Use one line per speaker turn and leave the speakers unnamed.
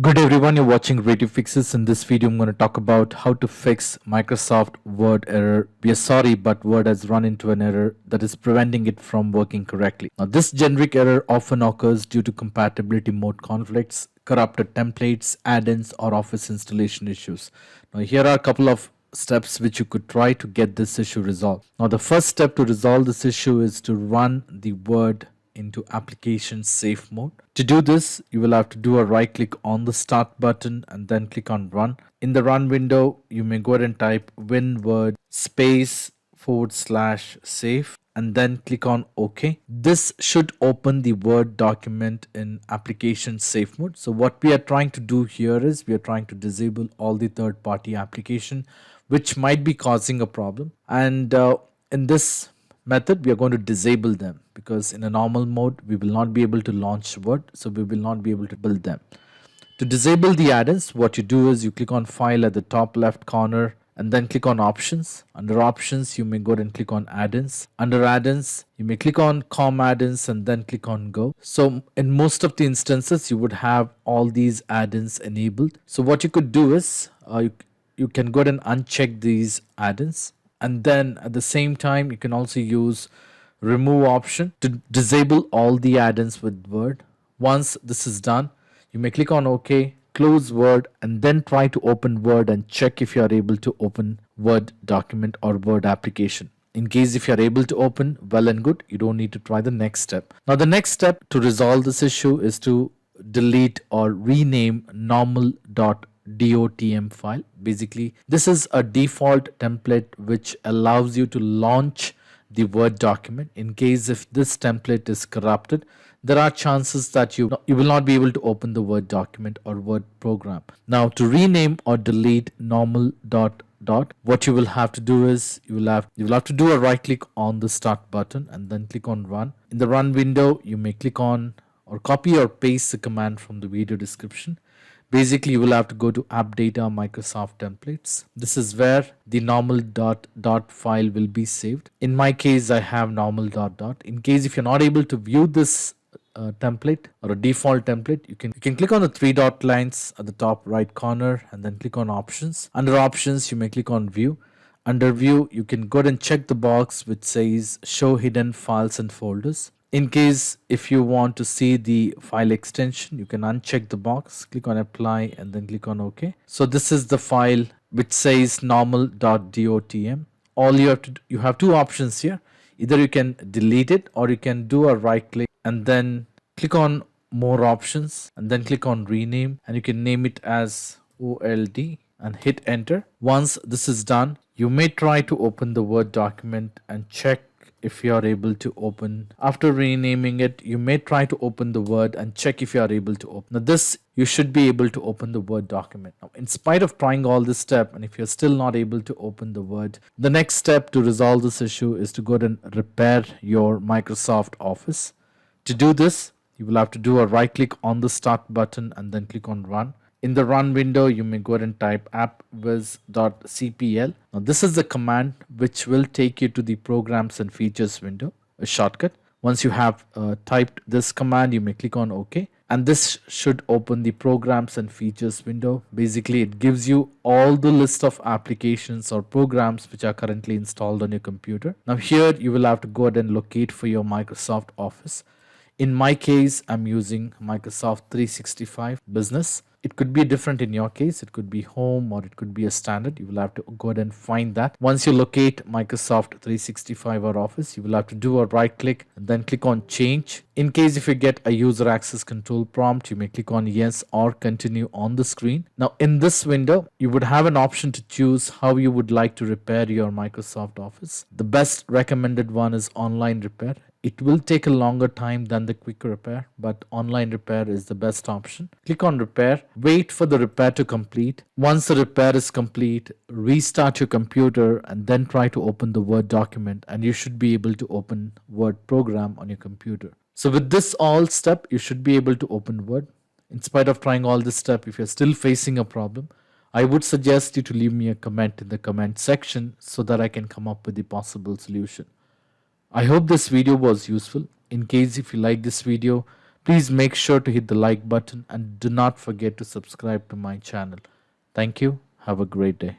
Good everyone, you're watching Creative Fixes. In this video, I'm going to talk about how to fix Microsoft Word error. We are sorry, but Word has run into an error that is preventing it from working correctly. Now, this generic error often occurs due to compatibility mode conflicts, corrupted templates, add-ins, or Office installation issues. Now, here are a couple of steps which you could try to get this issue resolved. Now, the first step to resolve this issue is to run the Word into application safe mode. To do this, you will have to do a right click on the start button and then click on run. In the run window, you may go ahead and type winword space / safe and then click on OK. This should open the Word document in application safe mode. So what we are trying to do here is we are trying to disable all the third-party application which might be causing a problem, and in this method we are going to disable them because in a normal mode we will not be able to launch Word, so we will not be able to build them. To disable the add-ins, what you do is you click on file at the top left corner and then click on options. Under options you may go and click on add-ins. Under add-ins you may click on COM Add-ins and then click on go. So in most of the instances you would have all these add-ins enabled. So what you could do is you can go ahead and uncheck these add-ins, and then at the same time you can also use remove option to disable all the add-ins with Word. Once this is done, you may click on OK, close Word, and then try to open Word and check if you are able to open Word document or Word application. In case if you are able to open, well and good, you don't need to try the next step. Now the next step to resolve this issue is to delete or rename normal.dotm file. Basically, this is a default template which allows you to launch the Word document. In case if this template is corrupted, there are chances that you will not be able to open the Word document or Word program. Now to rename or delete normal.dot, what you will have to do is you will have to do a right click on the start button and then click on run. In the run window you may click on or copy or paste the command from the video description. Basically, you will have to go to app data Microsoft templates. This is where the normal.dot file will be saved. In my case, I have normal.dot. In case if you're not able to view this template or a default template, you can click on the three dot lines at the top right corner and then click on options. Under options, you may click on view. Under view, you can go ahead and check the box which says show hidden files and folders. In case if you want to see the file extension, you can uncheck the box, click on apply and then click on OK. So this is the file which says normal.dotm. All you have two options here. Either you can delete it or you can do a right click and then click on more options and then click on rename, and you can name it as OLD and hit enter. Once this is done, you may try to open the Word document and check if you are able to open. After renaming it, you may try to open the Word and check if you are able to open. Now this, you should be able to open the Word document. Now in spite of trying all this step, and if you're still not able to open the Word, the next step to resolve this issue is to go ahead and repair your Microsoft Office. To do this, you will have to do a right click on the start button and then click on run. In the run window, you may go ahead and type appwiz.cpl. Now this is the command which will take you to the programs and features window, a shortcut. Once you have typed this command, you may click on OK, and this should open the programs and features window. Basically, it gives you all the list of applications or programs which are currently installed on your computer. Now here you will have to go ahead and locate for your Microsoft Office. In my case, I'm using Microsoft 365 Business. It could be different in your case. It could be home or it could be a standard. You will have to go ahead and find that. Once you locate Microsoft 365 or Office, you will have to do a right click and then click on change. In case if you get a user access control prompt, you may click on yes or continue on the screen. Now in this window, you would have an option to choose how you would like to repair your Microsoft Office. The best recommended one is online repair. It will take a longer time than the quick repair, but online repair is the best option. Click on repair, wait for the repair to complete. Once the repair is complete, restart your computer and then try to open the Word document, and you should be able to open Word program on your computer. So with this all step, you should be able to open Word. In spite of trying all this step, if you're still facing a problem, I would suggest you to leave me a comment in the comment section so that I can come up with the possible solution. I hope this video was useful. In case if you like this video, Please make sure to hit the like button and do not forget to subscribe to my channel. Thank you. Have a great day.